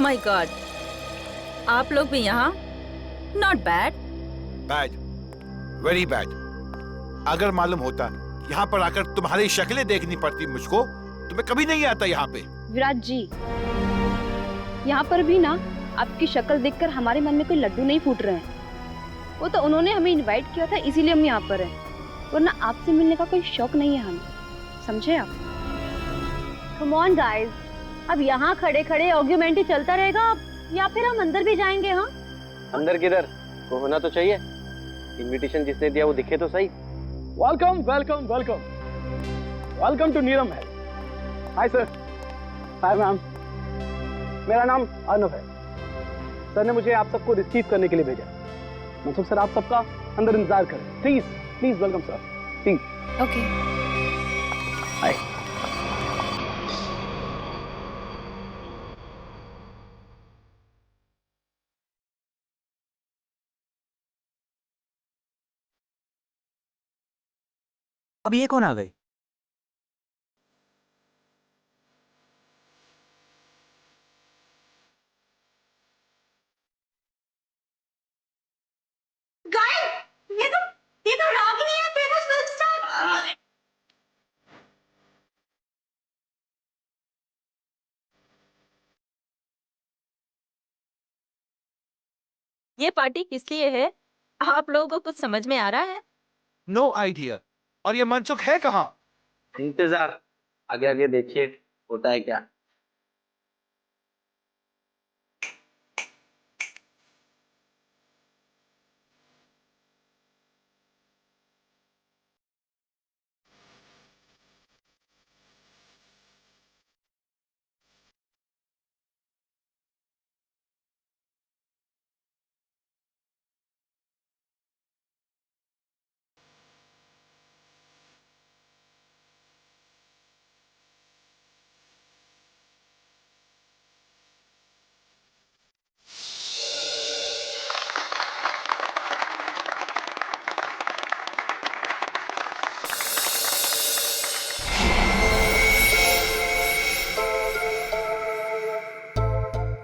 My God, आप लोग भी यहाँ? Not bad. Bad, very bad. अगर मालूम होता यहाँ पर आकर तुम्हारी शक्लें देखनी पड़ती मुझको तो मैं कभी नहीं आता यहाँ पे। विराट जी, यहाँ पर भी ना आपकी शक्ल देखकर हमारे मन में कोई लड्डू नहीं फूट रहे हैं। वो तो उन्होंने हमें इनवाइट किया था, इसीलिए हम यहाँ पर हैं, वरना आपसे मिलने का कोई शौक नहीं है हमें, समझे आप? कम ऑन गाइस, अब यहाँ खड़े खड़े आर्गुमेंट ही चलता रहेगा या फिर हम अंदर भी जाएंगे? हाँ, अंदर किधर, वो होना तो चाहिए। इनविटेशन जिसने दिया वो दिखे तो सही। Welcome welcome welcome welcome to Neelam Mahal. Hi sir. Hi ma'am. मेरा नाम अर्नव है। सर ने मुझे आप सबको रिसीव करने के लिए भेजा। मनसुख सर, आप सबका अंदर इंतजार करें please. Please welcome sir, please. Okay. Hi. अब ये कौन आ गई? ये तो रागिनी है, फेमस फिल्म स्टार। ये पार्टी किस लिए है? आप लोगों को कुछ समझ में आ रहा है? No idea. और ये मनसुख है कहाँ? इंतजार, आगे आगे देखिए होता है क्या।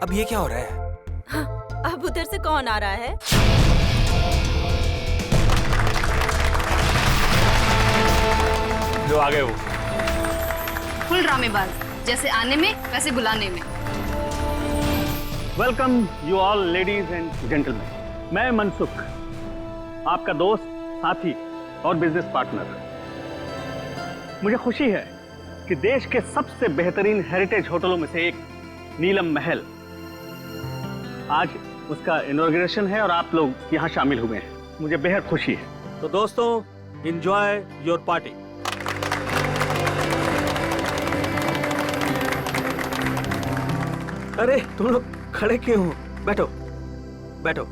अब ये क्या हो रहा है? हाँ, अब उधर से कौन आ रहा है? जो आ गए वो। फुल ड्रामेबाज, जैसे आने में वैसे बुलाने में। Welcome you all ladies and gentleman. मैं मनसुख, आपका दोस्त, साथी और बिजनेस पार्टनर। मुझे खुशी है कि देश के सबसे बेहतरीन हेरिटेज होटलों में से एक नीलम महल, आज उसका इनॉग्रेशन है और आप लोग यहाँ शामिल हुए हैं। मुझे बेहद खुशी है। तो दोस्तों, एंजॉय योर पार्टी। अरे तुम लोग खड़े क्यों हो? बैठो बैठो।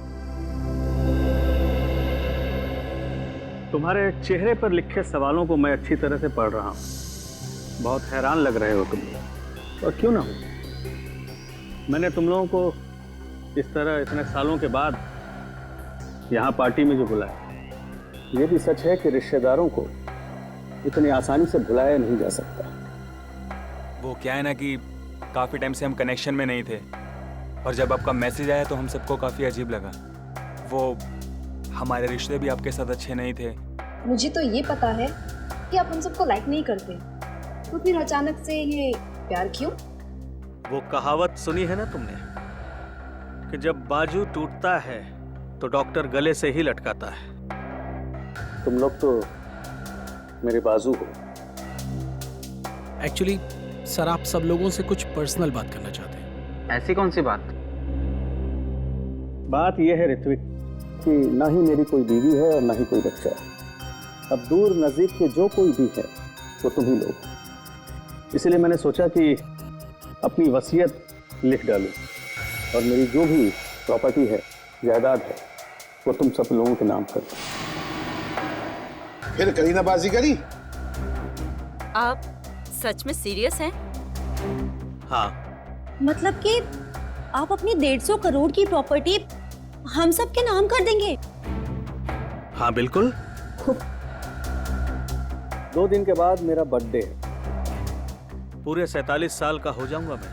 तुम्हारे चेहरे पर लिखे सवालों को मैं अच्छी तरह से पढ़ रहा हूँ। बहुत हैरान लग रहे हो तुम, और क्यों ना हो। मैंने तुम लोगों को इस तरह इतने सालों के बाद यहाँ पार्टी में जो बुलाया, ये भी सच है कि रिश्तेदारों को इतनी आसानी से भुलाया नहीं जा सकता। वो क्या है ना कि काफी टाइम से हम कनेक्शन में नहीं थे, और जब आपका मैसेज आया तो हम सबको काफी अजीब लगा। वो हमारे रिश्ते भी आपके साथ अच्छे नहीं थे। मुझे तो ये पता है कि आप हम सबको लाइक नहीं करते, तो फिर अचानक से ये प्यार क्यों? वो कहावत सुनी है ना तुमने कि जब बाजू टूटता है तो डॉक्टर गले से ही लटकाता है। तुम लोग तो मेरे बाजू हो। एक्चुअली सर, आप सब लोगों से कुछ पर्सनल बात करना चाहते हैं। ऐसी कौन सी बात? बात यह है ऋत्विक कि ना ही मेरी कोई बीवी है और ना ही कोई बच्चा। अब दूर नजदीक के जो कोई भी है तो तुम ही लोग। इसलिए मैंने सोचा कि अपनी वसीयत लिख डालूं और मेरी जो भी प्रॉपर्टी है, जायदाद है, वो तुम सब लोगों के नाम कर। फिर करी ना बाजीगरी? आप सच में सीरियस हैं? हाँ। मतलब कि आप अपनी 150 करोड़ की प्रॉपर्टी हम सब के नाम कर देंगे? हाँ बिल्कुल। 2 दिन के बाद मेरा बर्थडे है। पूरे 47 साल का हो जाऊंगा मैं,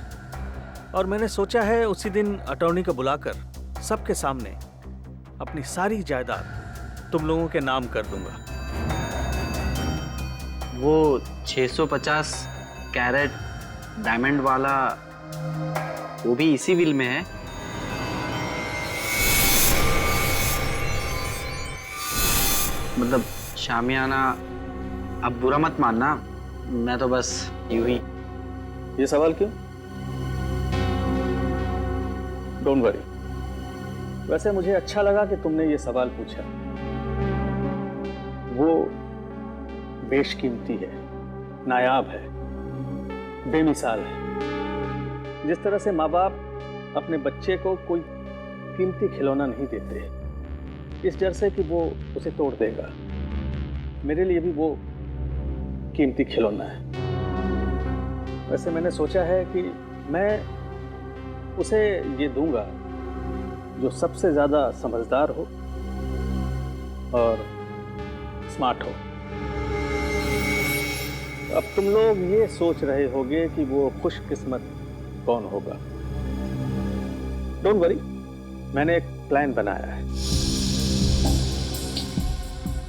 और मैंने सोचा है उसी दिन अटॉर्नी को बुलाकर सबके सामने अपनी सारी जायदाद तुम लोगों के नाम कर दूंगा। वो 650 कैरेट डायमंड वाला वो भी इसी विल में है? मतलब शामियाना, अब बुरा मत मानना, मैं तो बस यूं ही। ये सवाल क्यों? Don't worry. वैसे मुझे अच्छा लगा कि तुमने ये सवाल पूछा। वो बेशकीमती है, नायाब है, बेमिसाल है। जिस तरह से माँ बाप अपने बच्चे को कोई कीमती खिलौना नहीं देते, इस डर से कि वो उसे तोड़ देगा, मेरे लिए भी वो कीमती खिलौना है। वैसे मैंने सोचा है कि मैं उसे ये दूंगा जो सबसे ज्यादा समझदार हो और स्मार्ट हो। अब तुम लोग ये सोच रहे होगे कि वो खुशकिस्मत कौन होगा। डोंट वरी, मैंने एक प्लान बनाया है।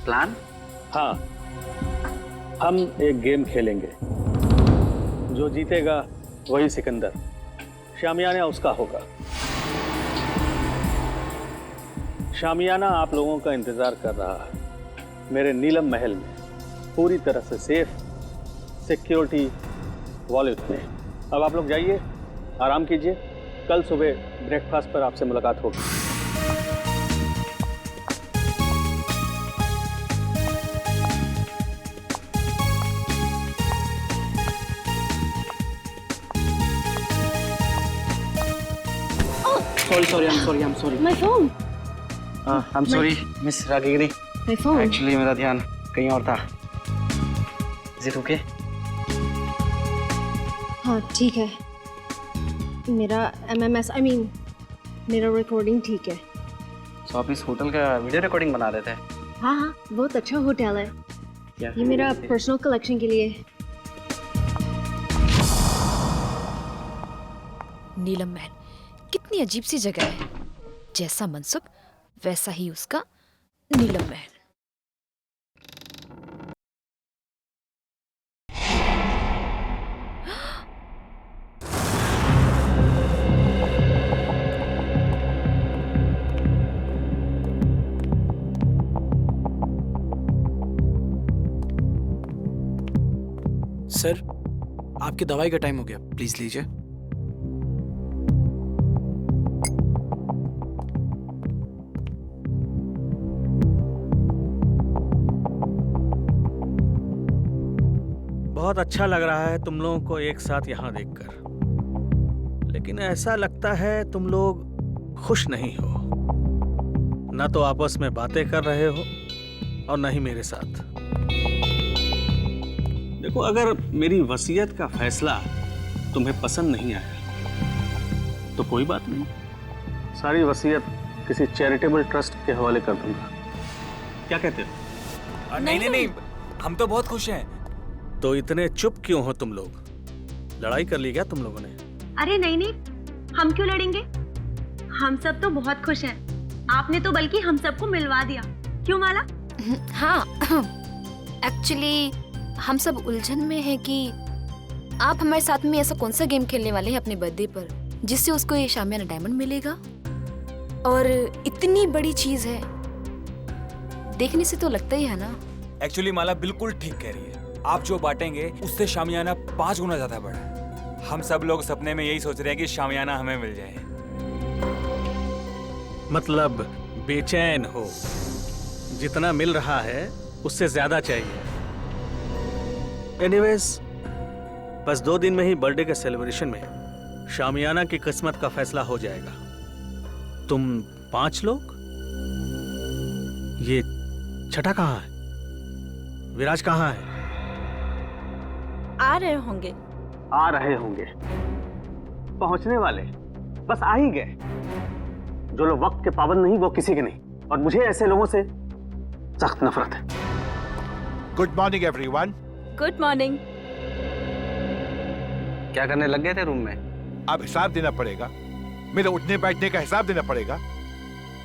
प्लान? हाँ, हम एक गेम खेलेंगे। जो जीतेगा वही सिकंदर, शामियाना उसका होगा। शामियाना आप लोगों का इंतजार कर रहा है मेरे नीलम महल में, पूरी तरह से सेफ, सिक्योरिटी वॉलेट में। अब आप लोग जाइए, आराम कीजिए, कल सुबह ब्रेकफास्ट पर आपसे मुलाकात होगी। sorry, I'm sorry. My phone. I'm sorry, Miss Ragiri. My phone. Actually, मेरा ध्यान कहीं और था। Is it okay? हाँ ठीक है, मेरा MMS मेरा रिकॉर्डिंग ठीक है। तो आप इस होटल का वीडियो रिकॉर्डिंग बना रहे थे? हाँ हाँ, बहुत अच्छा होटल है। क्या? ये मेरा पर्सनल कलेक्शन के लिए। नीलम महल कितनी अजीब सी जगह है। जैसा मनसुख वैसा ही उसका नीलम महल। सर, आपकी दवाई का टाइम हो गया, प्लीज लीजिए। बहुत अच्छा लग रहा है तुम लोगों को एक साथ यहाँ देखकर, लेकिन ऐसा लगता है तुम लोग खुश नहीं हो। न तो आपस में बातें कर रहे हो और न ही मेरे साथ। देखो, अगर मेरी वसीयत का फैसला तुम्हें पसंद नहीं आया तो कोई बात नहीं, सारी वसीयत किसी चैरिटेबल ट्रस्ट के हवाले कर दूंगा। क्या कहते हो? नहीं, हम तो बहुत खुश हैं। तो इतने चुप क्यों हो तुम लोग? लड़ाई कर ली क्या तुम लोगों ने? अरे नहीं, हम क्यों लड़ेंगे? हम सब तो बहुत खुश हैं। आपने तो बल्कि हम सबको मिलवा दिया, क्यों माला? हाँ, एक्चुअली हम सब उलझन में हैं कि आप हमारे साथ में ऐसा कौन सा गेम खेलने वाले हैं अपने बर्थडे पर जिससे उसको ये शामियाना डायमंड मिलेगा। और इतनी बड़ी चीज है, देखने से तो लगता ही है ना। एक्चुअली माला बिल्कुल ठीक कह रही है। आप जो बांटेंगे उससे शामियाना 5 गुना ज्यादा बड़ा है। हम सब लोग सपने में यही सोच रहे हैं कि शामियाना हमें मिल जाए। मतलब बेचैन हो, जितना मिल रहा है उससे ज्यादा चाहिए। एनीवेज, बस 2 दिन में ही बर्थडे के सेलिब्रेशन में शामियाना की किस्मत का फैसला हो जाएगा। तुम 5 लोग, ये छठा कहाँ है? विराज कहाँ है? आ रहे होंगे। आ रहे होंगे, पहुंचने वाले, बस आ ही गए। जो लोग वक्त के पाबंद नहीं वो किसी के नहीं, और मुझे ऐसे लोगों से सख्त नफरत है। Good morning everyone. Good morning. क्या करने लग गए थे रूम में? अब हिसाब देना पड़ेगा, मेरे उठने बैठने का हिसाब देना पड़ेगा।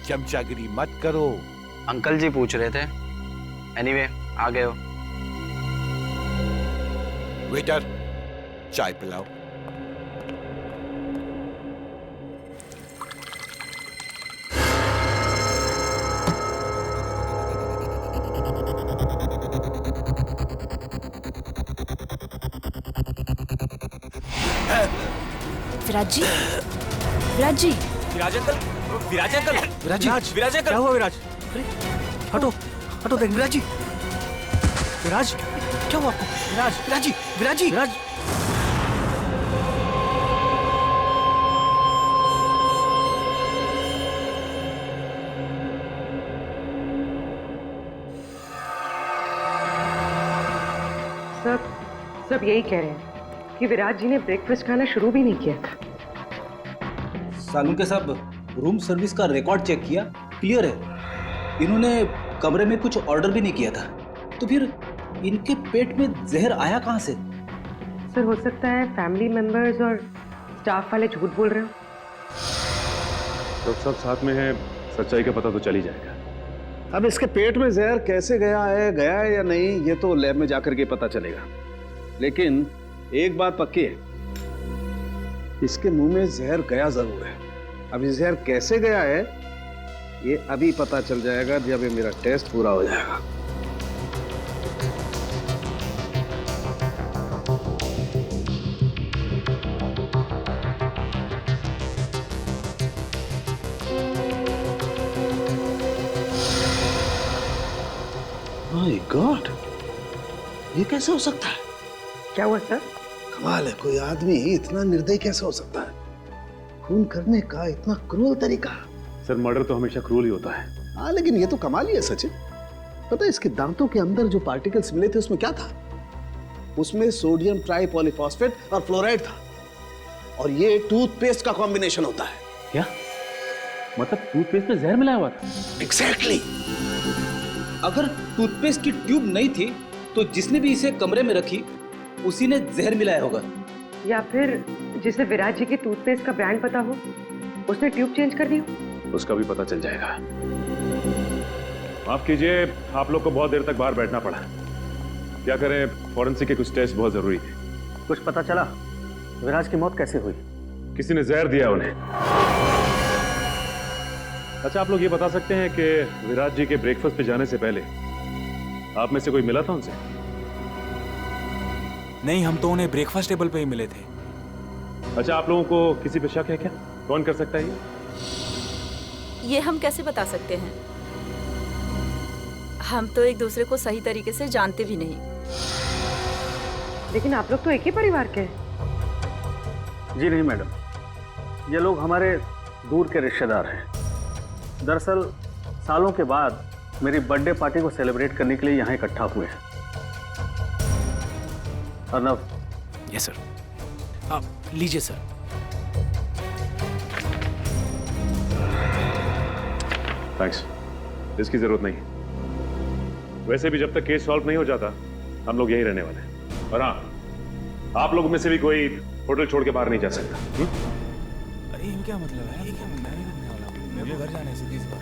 चमचागिरी मत करो। अंकल जी पूछ रहे थे। एनीवे, आ गए हो। वेटर, चाय पिलाओ। विराज जी, विराज जी, विराज अंकल, विराज अंकल, विराज अंकल, क्या हुआ विराज? अरे हटो हटो, देख विराज जी, विराज क्या हुआ आपको? विराज, विराज जी, विराज जी, विराज। सब यही कह रहे हैं कि विराज जी ने ब्रेकफास्ट खाना शुरू भी नहीं किया था। सालू साहब, रूम सर्विस का रिकॉर्ड चेक किया, क्लियर है। इन्होंने कमरे में कुछ ऑर्डर भी नहीं किया था, तो फिर इनके पेट में जहर आया कहाँ से? सर, हो सकता है फैमिली मेंबर्स और स्टाफ वाले झूठ बोल रहे हो। जब सब साथ में है, सच्चाई का पता तो चल ही जाएगा। अब इसके पेट में जहर कैसे गया है या नहीं, ये तो लैब में जाकर के पता चलेगा। लेकिन एक बात पक्की है, इसके मुंह में जहर गया जरूर है। अब ये जहर कैसे गया है ये अभी पता चल जाएगा जब ये मेरा टेस्ट पूरा हो जाएगा। माय गॉड, ये कैसे हो सकता है? क्या हुआ सर? कमाल है, कोई आदमी इतना निर्दयी कैसे हो सकता है? खून करने का इतना क्रूर तरीका। सर, मर्डर तो हमेशा क्रूर ही होता है। हाँ, लेकिन ये तो कमाल ही है सचिन। पता है इसके दांतों के अंदर जो पार्टिकल्स मिले थे उसमें क्या था? उसमें सोडियम ट्राइपॉलीफॉस्फेट और फ्लोराइड था, और ये टूथपेस्ट का कॉम्बिनेशन होता है। क्या मतलब टूथपेस्ट में जहर मिलाया हुआ था? एग्जैक्टली। अगर टूथपेस्ट की ट्यूब नहीं थी तो जिसने भी इसे कमरे में रखी उसी ने जहर मिलाया होगा। या फिर जिसे विराज जी के टूथपेस्ट का ब्रांड पता हो, उसने ट्यूब चेंज कर दी हो। उसका भी पता चल जाएगा। माफ कीजिए, आप लोग को बहुत देर तक बाहर बैठना पड़ा। क्या करें, फॉरेंसिक के कुछ टेस्ट बहुत जरूरी थे। कुछ पता चला विराज की मौत कैसे हुई? किसी ने जहर दिया उन्हें। अच्छा, आप लोग ये बता सकते हैं कि विराज जी के ब्रेकफास्ट पे जाने से पहले आप में से कोई मिला था उनसे? नहीं, हम तो उन्हें ब्रेकफास्ट टेबल पे ही मिले थे। अच्छा, आप लोगों को किसी पे शक है क्या? कौन कर सकता है ये हम कैसे बता सकते हैं? हम तो एक दूसरे को सही तरीके से जानते भी नहीं। लेकिन आप लोग तो एक ही परिवार के हैं। जी नहीं मैडम, ये लोग हमारे दूर के रिश्तेदार हैं। दरअसल सालों के बाद मेरी बर्थडे पार्टी को सेलिब्रेट करने के लिए यहाँ इकट्ठा हुए हैं। अर्नव। Yes sir. आप लीजिए सर। थैंक्स, इसकी जरूरत नहीं। वैसे भी जब तक केस सॉल्व नहीं हो जाता हम लोग यहीं रहने वाले हैं। और हाँ, आप लोग में से भी कोई होटल छोड़ के बाहर नहीं जा सकता। अरे ये क्या मतलब है? ये क्या, मैं नहीं करने वाला हूँ, मेरे घर जाने से इस बात।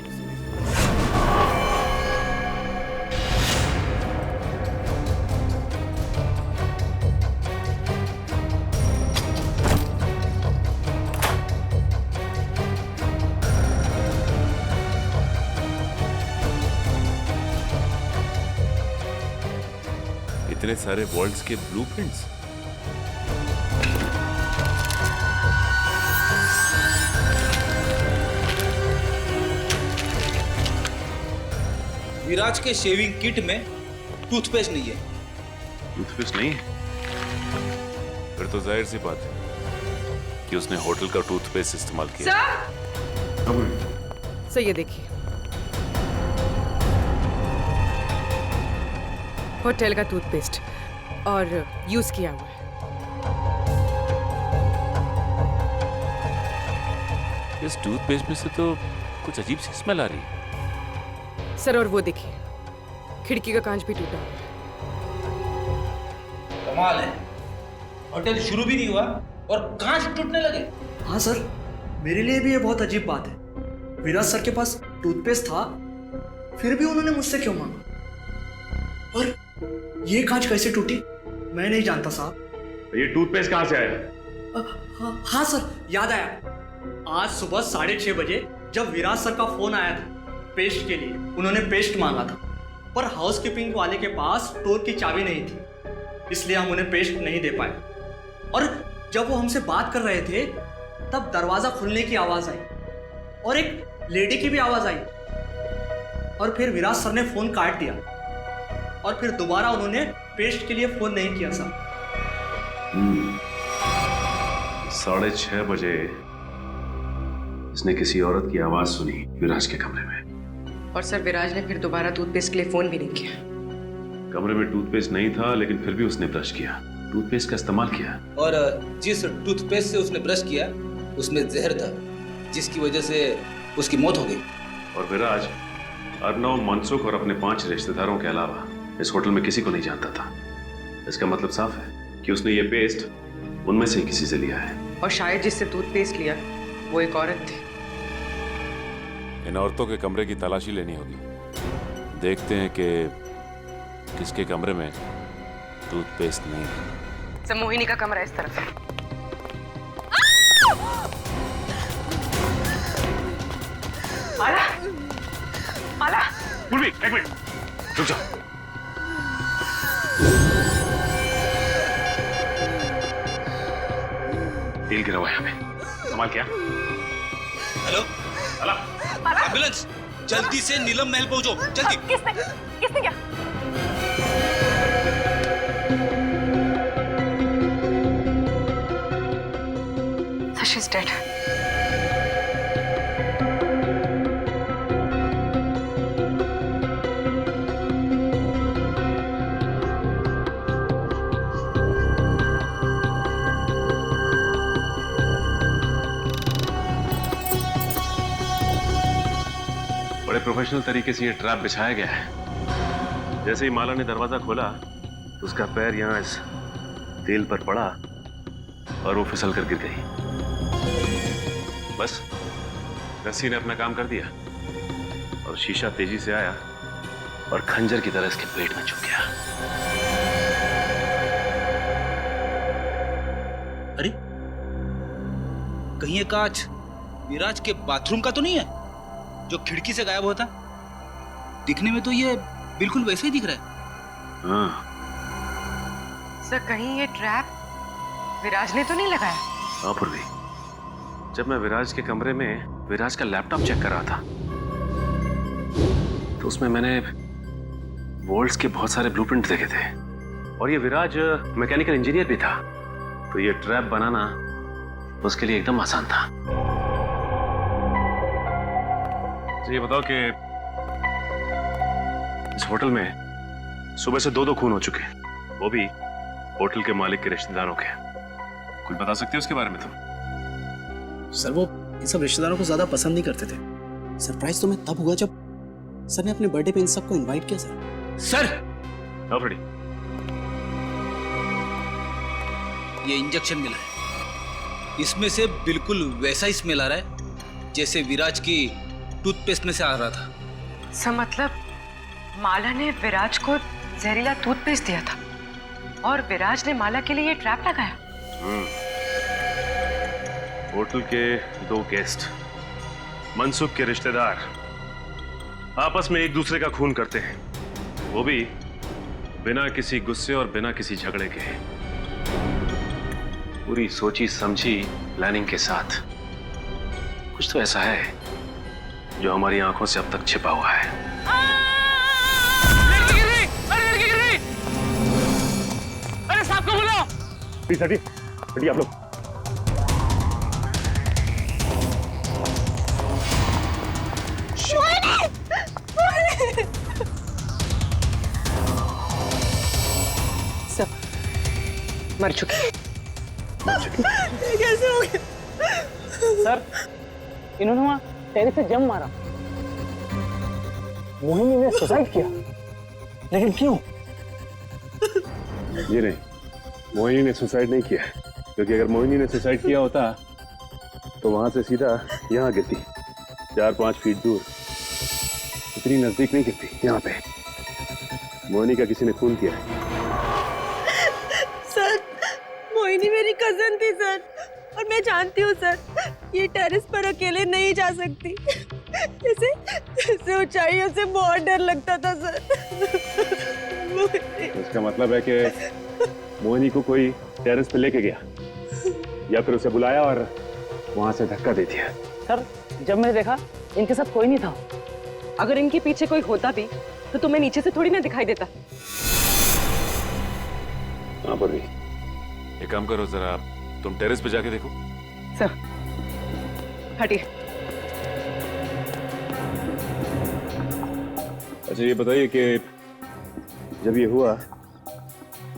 इतने सारे वर्ल्ड्स के ब्लूप्रिंट्स। विराज के शेविंग किट में टूथपेस्ट नहीं है। टूथपेस्ट नहीं है? फिर तो जाहिर सी बात है कि उसने होटल का टूथपेस्ट इस्तेमाल किया। सर, ये देखिए, होटल का टूथपेस्ट और यूज किया हुआ है। इस टूथपेस्ट में से तो कुछ अजीब सी स्मेल आ रही है। सर, और वो देखिए, खिड़की का कांच भी टूटा हुआ है। कमाल है, होटल शुरू भी नहीं हुआ और कांच टूटने लगे। हाँ सर, मेरे लिए भी ये बहुत अजीब बात है। विराज सर के पास टूथपेस्ट था, फिर भी उन्होंने मुझसे क्यों मांगा? और ये कांच कैसे टूटी मैं नहीं जानता साहब। ये टूथपेस्ट कहाँ से आया? हाँ सर, याद आया। आज सुबह 6:30 बजे जब विराज सर का फोन आया था पेस्ट के लिए, उन्होंने पेस्ट मांगा था, पर हाउसकीपिंग वाले के पास स्टोर की चाबी नहीं थी, इसलिए हम उन्हें पेस्ट नहीं दे पाए। और जब वो हमसे बात कर रहे थे तब दरवाजा खुलने की आवाज आई और एक लेडी की भी आवाज आई, और फिर विराज सर ने फोन काट दिया और फिर दोबारा उन्होंने पेस्ट के लिए फोन नहीं किया सर। 6:30 बजे इसने किसी औरत की आवाज सुनी विराज के कमरे में, और सर विराज ने फिर दोबारा टूथपेस्ट के लिए फोन भी नहीं किया। कमरे में टूथपेस्ट नहीं था, लेकिन फिर भी उसने ब्रश किया, टूथपेस्ट का इस्तेमाल किया। और जिस टूथपेस्ट से उसने ब्रश किया उसमें जहर था, जिसकी वजह से उसकी मौत हो गई। और विराज अर्नव, मनसुख और अपने 5 रिश्तेदारों के अलावा इस होटल में किसी को नहीं जानता था। इसका मतलब साफ है कि उसने ये पेस्ट उनमें से ही किसी से लिया है। और शायद जिससे टूथपेस्ट लिया वो एक औरत थी। इन औरतों के कमरे की तलाशी लेनी होगी। देखते हैं कि किसके कमरे में टूथपेस्ट नहीं है। सर मोहिनी का कमरा इस तरफ है। माला, माला, एक मिनट रुक जाओ। तेल गिरा हुआ है यहाँ पे, संभाल क्या? हेलो, एम्बुलेंस, जल्दी से नीलम महल पहुंचो, जल्दी। किसने क्या? So she's dead. बड़े प्रोफेशनल तरीके से ये ट्रैप बिछाया गया है। जैसे ही माला ने दरवाजा खोला, उसका पैर यहाँ इस तेल पर पड़ा और वो फिसल कर गिर गई। बस रस्सी ने अपना काम कर दिया और शीशा तेजी से आया और खंजर की तरह इसके पेट में चुभ गया। अरे, कहीं ये कांच विराज के बाथरूम का तो नहीं है जो खिड़की से गायब होता? दिखने में तो ये बिल्कुल वैसे ही दिख रहा है। हाँ। सर कहीं ये ट्रैप विराज ने तो नहीं लगाया? हाँ पूर्वी, जब मैं विराज के कमरे में विराज का लैपटॉप चेक कर रहा था तो उसमें मैंने वोल्ट्स के बहुत सारे ब्लूप्रिंट देखे थे, और ये विराज मैकेनिकल इंजीनियर भी था, तो ये ट्रैप बनाना उसके लिए एकदम आसान था। तो ये बताओ कि इस होटल में सुबह से 2 खून हो चुके हैं, वो भी होटल के मालिक के रिश्तेदारों के। कुछ बता सकते हो उसके बारे में तुम? सर वो इन सब रिश्तेदारों को ज्यादा पसंद नहीं करते थे। सरप्राइज तो मैं तब हुआ जब सर ने अपने बर्थडे पे इन सबको इनवाइट किया। सर ये इंजेक्शन मिला है, इसमें से बिल्कुल वैसा ही स्मेल आ रहा है जैसे विराज की टूथपेस्ट में से आ रहा था। सर मतलब माला ने विराज को जहरीला टूथपेस्ट दिया था और विराज ने माला के लिए ये ट्रैप लगाया। होटल के 2 गेस्ट, मनसुख के रिश्तेदार, आपस में एक दूसरे का खून करते हैं, वो भी बिना किसी गुस्से और बिना किसी झगड़े के, पूरी सोची समझी प्लानिंग के साथ। कुछ तो ऐसा है जो हमारी आंखों से अब तक छिपा हुआ है। अरे साहब को बुलाओ। प्लीज हटिए आप लोग। सब मर चुकी है। कैसे हो गया? सर इन्होंने वहां टेरिस से जंप मारा। मोहिनी ने सुसाइड किया, लेकिन क्यों? ये नहीं, मोहिनी ने सुसाइड नहीं किया, क्योंकि अगर मोहिनी ने सुसाइड किया होता तो वहां से सीधा यहाँ गिरती, 4-5 फीट दूर, इतनी नजदीक नहीं गिरती। यहाँ पे मोहिनी का किसी ने खून किया है। सर, मोहिनी मेरी कजन थी सर, और मैं जानती हूँ सर, ये टेरेस पर अकेले नहीं जा सकती। इसे ऊंचाइयों से बहुत डर लगता था सर। इसका मतलब है कि मोहिनी को कोई टेरेस पे लेके गया या फिर उसे बुलाया और वहां से धक्का दे दिया। सर, जब मैंने देखा इनके साथ कोई नहीं था। अगर इनके पीछे कोई होता भी तो तुम्हें नीचे से थोड़ी ना दिखाई देता। हाँ पर भी एक काम करो, जरा तुम टेरेस पे जाके देखो। सर, हटिए। अच्छा ये बताइए कि जब ये हुआ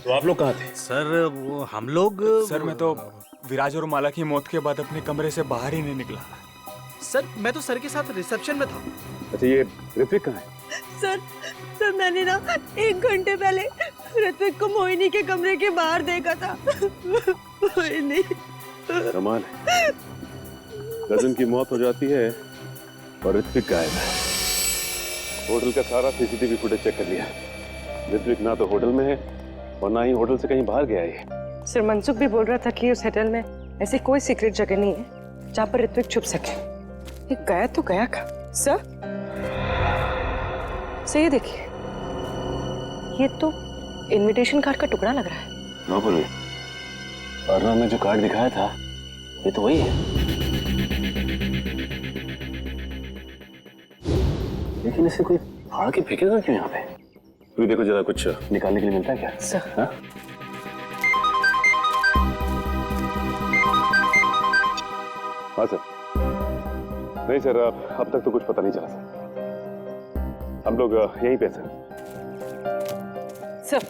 तो आप लोग कहाँ थे? सर वो हम लोग सर मैं तो विराज और माला की मौत के बाद अपने कमरे से बाहर ही नहीं निकला। सर मैं तो सर के साथ रिसेप्शन में था। अच्छा ये ऋत्विक कहाँ है? सर मैंने ना 1 घंटे पहले ऋत्विक को मोहिनी के कमरे के बाहर देखा था। मोहिनी। कमाल है, कजन की मौत हो जाती है और ऋत्विक गायब है। होटल का सारा सीसीटीवी फुटेज चेक कर लिया, ऋत्विक ना तो होटल में है और ना ही होटल से कहीं बाहर गया है। सर मनसुख भी बोल रहा था कि उस होटल में ऐसी कोई सीक्रेट जगह नहीं है जहाँ पर ऋत्विक छुप सके। ये गया तो गया कहाँ? सर ये देखिए, ये तो इनविटेशन कार्ड का टुकड़ा लग रहा है। ना बोलिए, अर्णव ने जो कार्ड दिखाया था ये तो वही है। लेकिन इसे कोई फाड़ के फेंकेगा क्यों यहाँ पे? तू देखो जरा, कुछ निकालने के लिए मिलता है क्या? सर हाँ? हाँ सर। नहीं सर, अब तक तो कुछ पता नहीं चला सर। हम लोग यहीं पे सर। सर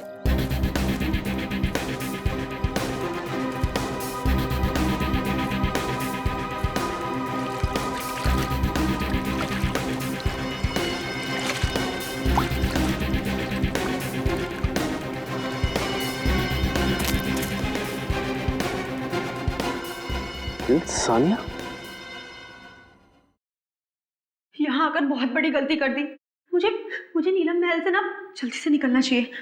सानिया यहाँ आकर बहुत बड़ी गलती कर दी। मुझे नीलम महल से ना जल्दी से निकलना चाहिए।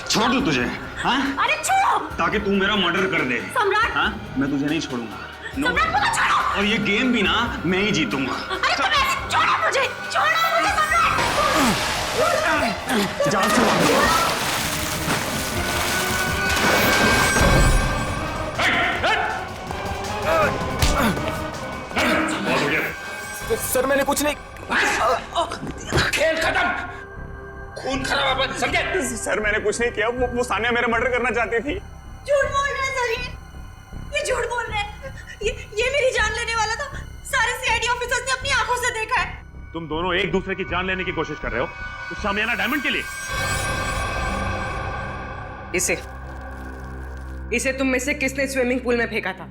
छोड़ दूं तुझे? हाँ? अरे छोड़ो! ताकि तू मेरा मर्डर कर दे। सम्राट! हाँ? मैं तुझे नहीं छोड़ूंगा। सम्राट मुझे छोड़ो! और ये गेम भी ना मैं ही जीतूंगा। अरे तुम ऐसे छोड़ो मुझे सम्राट! जान से मार। सर मैंने कुछ नहीं। खेल खत्म, खून खराब है, समझे? सर मैंने कुछ नहीं किया, वो सानिया मेरा मर्डर करना चाहती थी। झूठ बोल रहे हैं सर, ये झूठ बोल रहे हैं। ये मेरी जान लेने वाला था। सारे सीआईडी ऑफिसर्स ने अपनी आंखों से देखा है। तुम दोनों एक दूसरे की जान लेने की कोशिश कर रहे हो उस शामियाना डायमंड के लिए। इसे तुम में से किसने स्विमिंग पूल में फेंका था?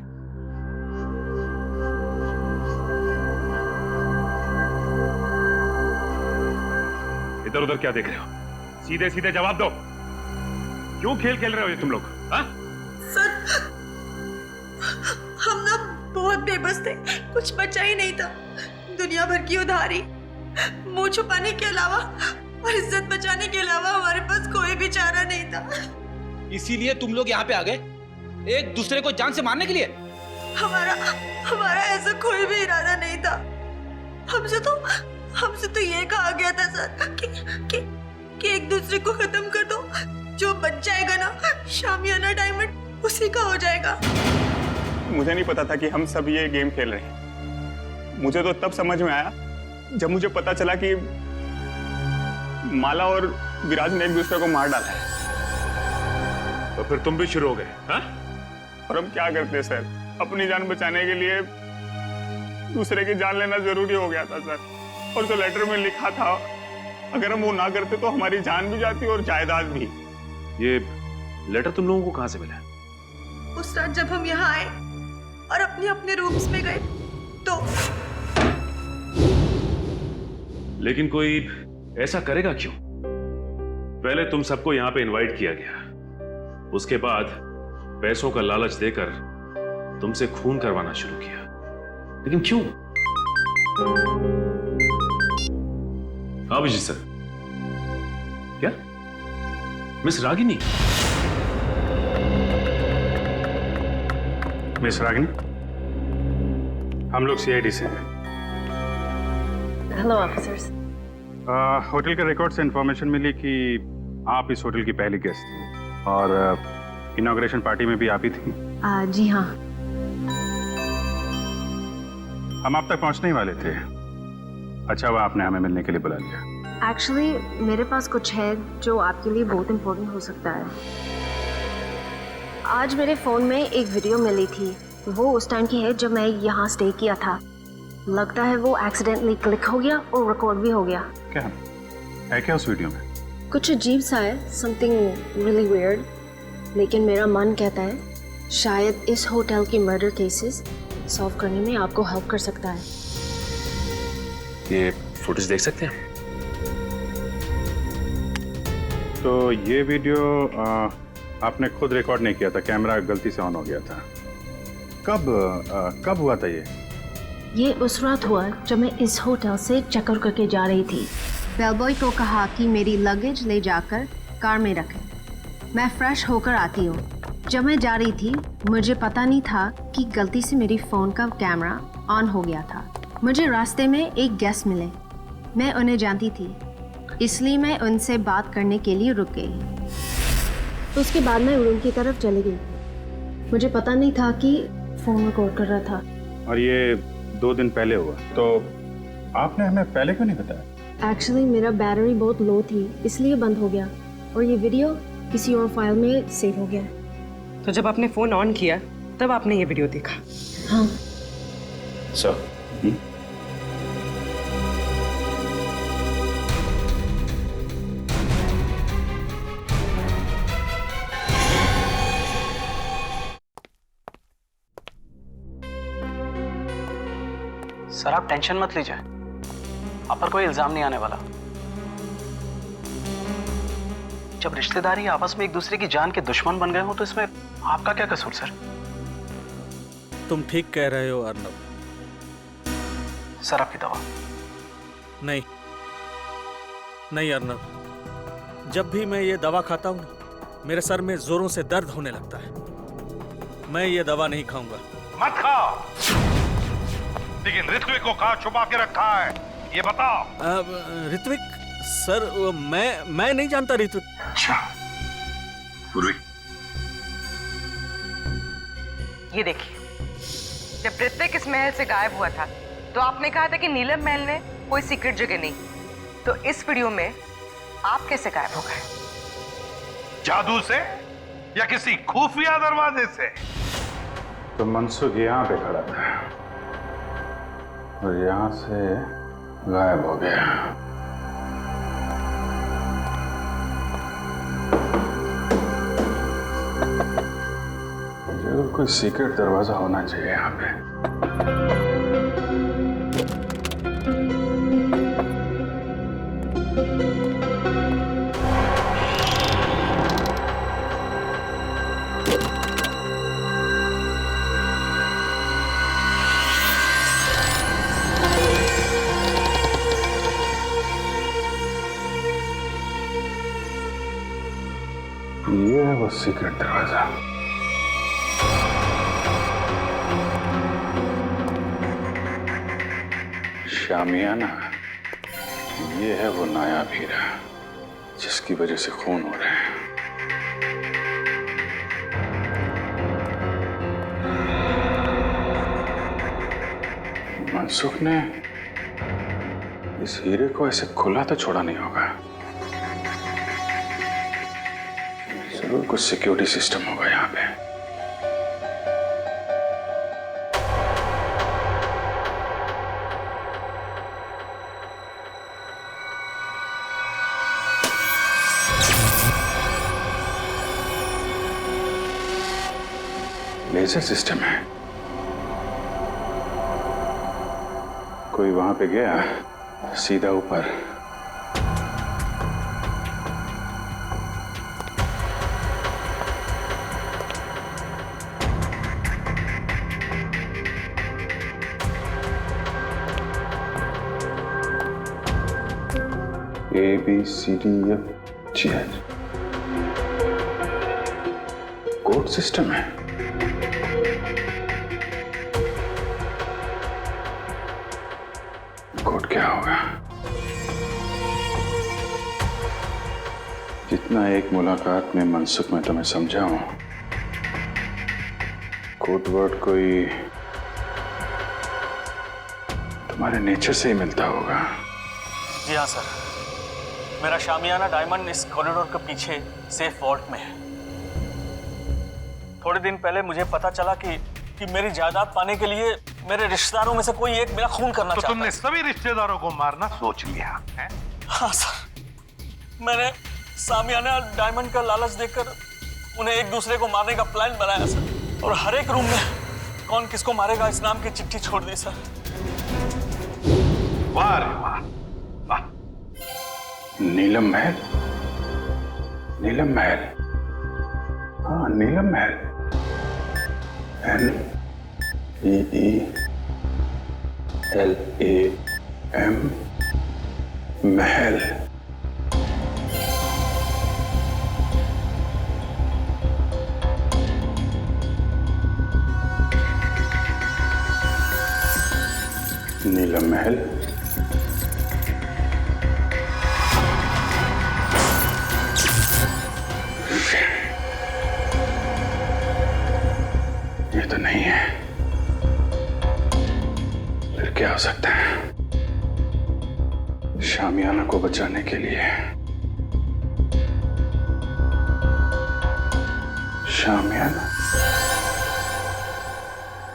इधर उधर क्या देख रहे हो? सीधे सीधे जवाब दो, क्यों खेल खेल रहे हो ये तुम लोग? हाँ? सर हम ना बहुत बेबस थे, कुछ बचा ही नहीं था। दुनिया भर की उधारी, मुंह छुपाने के अलावा और इज्जत बचाने के अलावा हमारे पास कोई भी चारा नहीं था। इसीलिए तुम लोग यहाँ पे आ गए, एक दूसरे को जान से मारने के लिए? हमारा ऐसा कोई भी इरादा नहीं था। हमसे तो ये कहा गया था सर कि एक दूसरे को खत्म कर दो, जो बच जाएगा ना शामियाना डायमंड उसी का हो जाएगा। मुझे नहीं पता था कि हम सब ये गेम खेल रहे हैं। मुझे तो तब समझ में आया जब मुझे पता चला कि माला और विराज ने एक दूसरे को मार डाला है। तो फिर तुम भी शुरू हो गए? हाँ? और हम क्या करते सर? अपनी जान बचाने के लिए दूसरे की जान लेना जरूरी हो गया था सर। और जो लेटर में लिखा था, अगर हम वो ना करते तो हमारी जान भी जाती और जायदाद भी। ये लेटर तुम लोगों को कहां से मिला? उस रात जब हम यहाँ आए और अपने अपने रूम्स में गए तो। लेकिन कोई ऐसा करेगा क्यों? पहले तुम सबको यहां पे इनवाइट किया गया, उसके बाद पैसों का लालच देकर तुमसे खून करवाना शुरू किया, लेकिन क्यों? अभिजीत सर, क्या मिस रागिनी? मिस रागिनी, हम लोग सीआईडी से हैं। Hello officers. होटल के रिकॉर्ड से इंफॉर्मेशन मिली कि आप इस होटल की पहली गेस्ट थी और इनॉग्रेशन पार्टी में भी आप ही थी। जी हाँ। हम आप तक पहुंचने ही वाले थे। अच्छा हुआ आपने हमें मिलने के लिए बुला लिया। एक्चुअली मेरे पास कुछ है जो आपके लिए बहुत इम्पोर्टेंट हो सकता है। आज मेरे फ़ोन में एक वीडियो मिली थी, वो उस टाइम की है जब मैं यहाँ स्टे किया था। लगता है वो एक्सीडेंटली क्लिक हो गया और रिकॉर्ड भी हो गया। क्या है क्या उस वीडियो में? कुछ अजीब सा है, समथिंग रियली वियर्ड। लेकिन मेरा मन कहता है शायद इस होटल के मर्डर केसेस सॉल्व करने में आपको हेल्प कर सकता है। ये फुटेज देख सकते हैं? तो ये वीडियो आपने खुद रिकॉर्ड नहीं किया था, कैमरा गलती से ऑन हो गया था। कब हुआ था ये उस रात हुआ जब मैं इस होटल से चेकआउट करके जा रही थी। बेलबॉय को कहा कि मेरी लगेज ले जाकर कार में रखें। मैं फ्रेश होकर आती हूँ। जब मैं जा रही थी मुझे पता नहीं था कि गलती से मेरी फ़ोन का कैमरा ऑन हो गया था। मुझे रास्ते में एक गेस्ट मिले, मैं उन्हें जानती थी, इसलिए मैं उनसे बात करने के लिए रुक गई। उसके बाद मैं रूम की तरफ चली गई। मुझे पता नहीं था कि फ़ोन रिकॉर्ड कर रहा था। और ये 2 दिन पहले हुआ, तो आपने हमें पहले क्यों नहीं बताया? एक्चुअली मेरा बैटरी बहुत लो थी, इसलिए बंद हो गया और ये वीडियो किसी और फाइल में सेव हो गया। तो जब आपने फोन ऑन किया तब आपने ये वीडियो देखा? हाँ सर। सर आप टेंशन मत लीजिए, आप पर कोई इल्जाम नहीं आने वाला। जब रिश्तेदारी आपस में एक दूसरे की जान के दुश्मन बन गए हो तो इसमें आपका क्या कसूर सर? तुम ठीक कह रहे हो अर्नब। सर आपकी दवा। नहीं नहीं अर्नब, जब भी मैं ये दवा खाता हूँ मेरे सर में जोरों से दर्द होने लगता है। मैं ये दवा नहीं खाऊंगा। मत खाओ, लेकिन ऋत्विक को कहाँ छुपा के रखा है ये बताओ। ऋत्विक सर, मैं नहीं जानता ऋत्विक। अच्छा पूर्वी, ये देखिए, जब ऋत्विक इस महल से गायब हुआ था तो आपने कहा था कि नीलम महल में कोई सीक्रेट जगह नहीं, तो इस वीडियो में आप कैसे गायब हो गए? जादू से या किसी खुफिया दरवाजे से? तो मनसुख यहाँ पे खड़ा था और यहाँ से गायब हो गया। जरूर कोई सीक्रेट दरवाजा होना चाहिए यहाँ पे। ये है वो सीक्रेट दरवाजा। शामियाना, ये है वो नायाब हीरा जिसकी वजह से खून हो रहे हैं। मनसुख ने इस हीरे को ऐसे खुला तो छोड़ा नहीं होगा। जरूर कुछ सिक्योरिटी सिस्टम होगा यहाँ पे। कैसा सिस्टम है? कोई वहां पे गया सीधा ऊपर। ABCDFGH कोड सिस्टम है। कोड क्या होगा? जितना एक मुलाकात में मनसुख में तुम्हें समझा हूं, कोड वर्ड कोई तुम्हारे नेचर से ही मिलता होगा। जी हाँ सर, मेरा शामियाना डायमंड इस कॉरिडोर के पीछे सेफ वॉल्ट में है। थोड़े दिन पहले मुझे पता चला कि मेरी जायदाद पाने के लिए मेरे रिश्तेदारों में से कोई एक मेरा खून करना चाहता है। तुमने सभी रिश्तेदारों को मारना सोच लिया है? हाँ सर, मैंने शामियाना डायमंड का लालच देकर उन्हें एक दूसरे को मारने का प्लान बनाया सर, और हर एक रूम में कौन किसको मारेगा इस नाम की चिट्ठी छोड़ दी सर। वाह रे वाह, वाह। नीलम महल, नीलम महल, हाँ नीलम महल, NEELAM महल। नीलम महल, ये तो नहीं है, फिर क्या हो सकता है? शामियाना को बचाने के लिए शामियाना।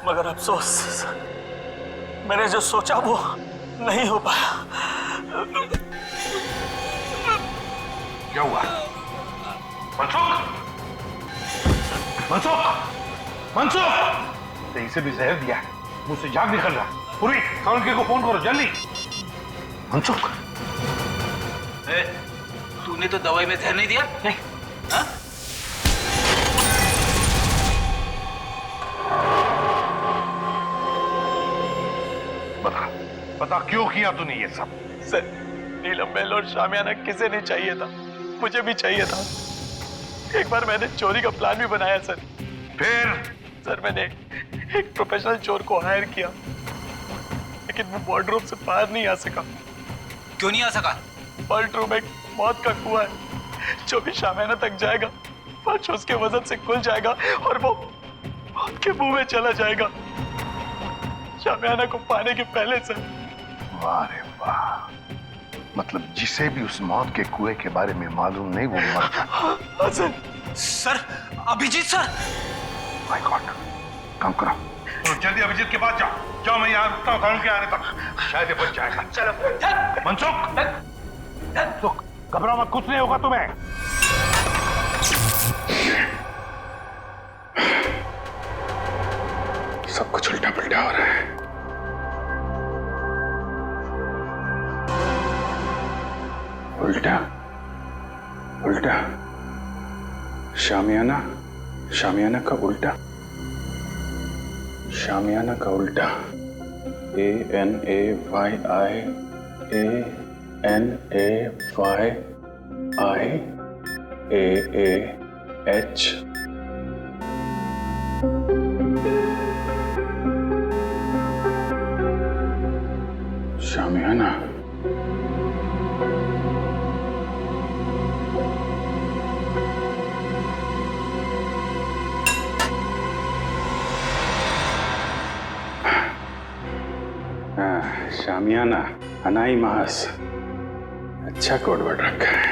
मगर अफसोस, मैंने जो सोचा वो नहीं हो पाया। क्या हुआ? मनसुख, मनसुख, मनसुख! सही से भी जहर दिया है, मुंह से झाग निकल रहा। पूरी काउंटर को फोन करो जल्दी। मनसुख, तूने तो दवाई में जहर नहीं दिया? नहीं। हाँ? बता, बता क्यों किया तूने ये सब? सर, नीलम महल और शामियाना किसे नहीं चाहिए था, मुझे भी चाहिए था। एक बार मैंने चोरी का प्लान भी बनाया सर। फिर? सर, मैंने एक प्रोफेशनल चोर को हायर किया, लेकिन वो वार्डरोब से बाहर नहीं आ सका। क्यों नहीं आ सका? वॉल्ट रूम एक मौत का कुआं है, जो भी शामियाना तक जाएगा फर्श उसके वजन से खुल जाएगा और वो मौत के मुंह में चला जाएगा, शामियाना को पाने के पहले सर। वाह रे वाह, मतलब जिसे भी उस मौत के कुएं के बारे में मालूम नहीं वो मर जाता। हाँ sir. Sir, Abhijit sir. My god, काम करो तो जल्दी अभिजीत के पास जाओ। जाओ, मैं यहाँ रुकता हूँ के आने तक, शायद ये बच जाएगा। चलो मनसुख, तो घबराओ मत, कुछ नहीं होगा तुम्हें। सब कुछ उल्टा पल्टा हो रहा है। उल्टा उल्टा, शामियाना, शामियाना का उल्टा, शामियाना का उल्टा। ANAYIANAYIAH। शामियाना, शामियाना, अनाई मास, अच्छा कोडवर्ड रखा है।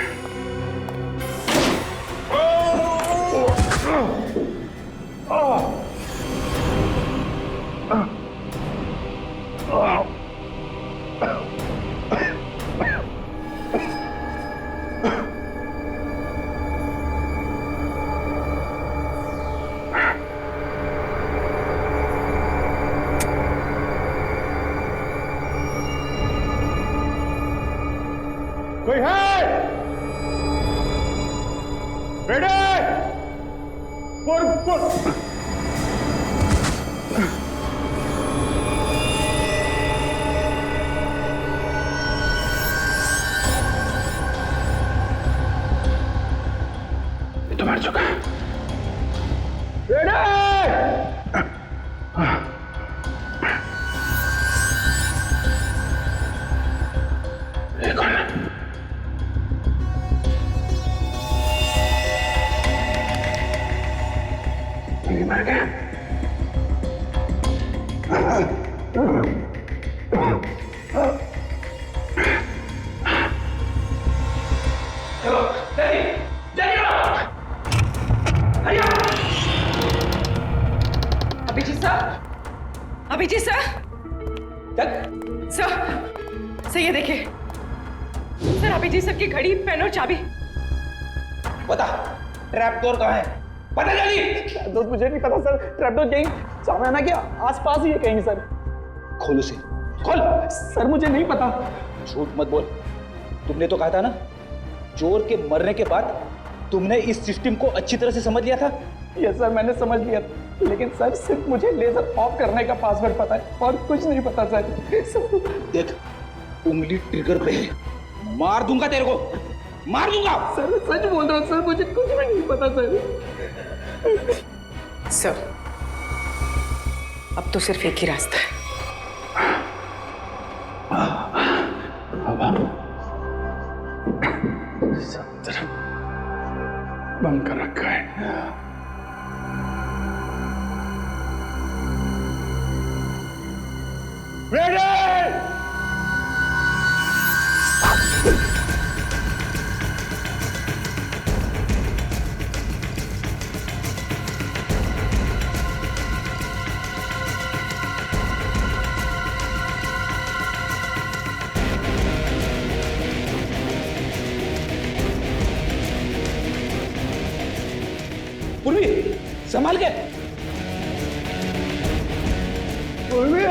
ये तो मर चुका है। ये कौन है? ये मर गया। चलो, Abhijit sir, Abhijit sir, sir ये देखिए सर, अभिजीत सर की घड़ी, पेन और चाबी। बता, ट्रैप डोर कहाँ है? पता जल्दी। दोस्त मुझे नहीं पता सर, ट्रैपडोर कहीं सामने के आसपास ही है कहीं सर। खोल उसे, खोल। सर मुझे नहीं पता। झूठ मत बोल। तुमने तो कहा था ना, चोर के मरने के बाद तुमने इस सिस्टम को अच्छी तरह से समझ लिया था। यस सर, मैंने समझ लिया, लेकिन सर सिर्फ मुझे लेजर ऑफ करने का पासवर्ड पता है और कुछ नहीं पता सर। देख, उंगली ट्रिगर पे है, मार दूंगा तेरे को, मार दूंगा। सर सच बोल रहा हूँ सर, मुझे कुछ भी नहीं पता सर, अब तो सिर्फ एक ही रास्ता है। सब तरफ बंद कर रखा है। पूर्वी, संभाल के। पूर्वी,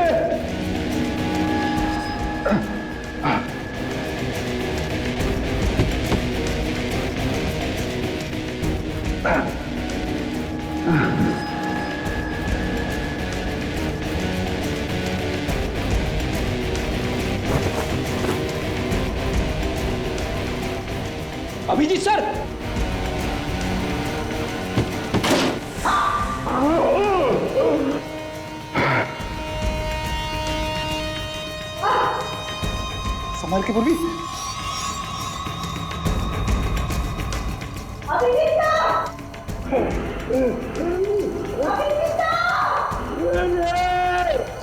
अभिजीत सर, संभाल के पूर्वी।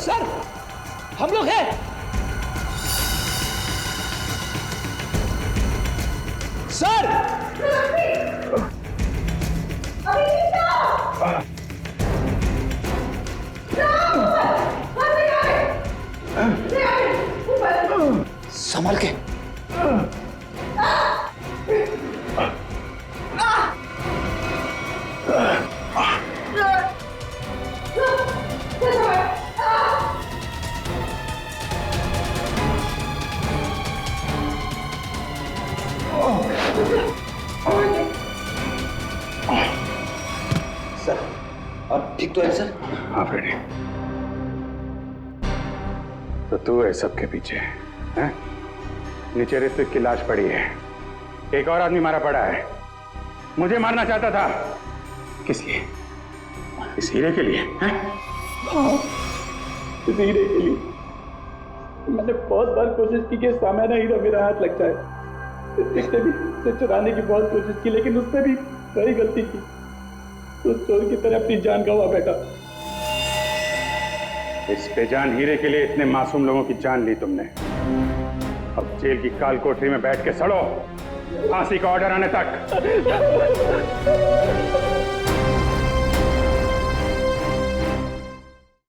सर, हम लोग हैं। सर, संभाल के। सर, अब ठीक तो है सर? हाँ फ्रेडी, तो तू है सबके पीछे हैं? नीचे ऋतिक की लाश पड़ी है, एक और आदमी मारा पड़ा है, मुझे मारना चाहता था। किस लिए? इस हीरे के लिए हैं? हाँ, इस हीरे के लिए। मैंने बहुत बार कोशिश की कि सामने हीरा मेरा हाथ लग जाए, इससे भी उसे चुराने की बहुत कोशिश की, लेकिन उसने भी वही गलती की, तो चोर की तरह अपनी जान गंवा बैठा। इस बेजान हीरे के लिए इतने मासूम लोगों की जान ली तुमने। अब जेल की काल कोठरी में बैठ के सड़ो, फांसी का ऑर्डर आने तक।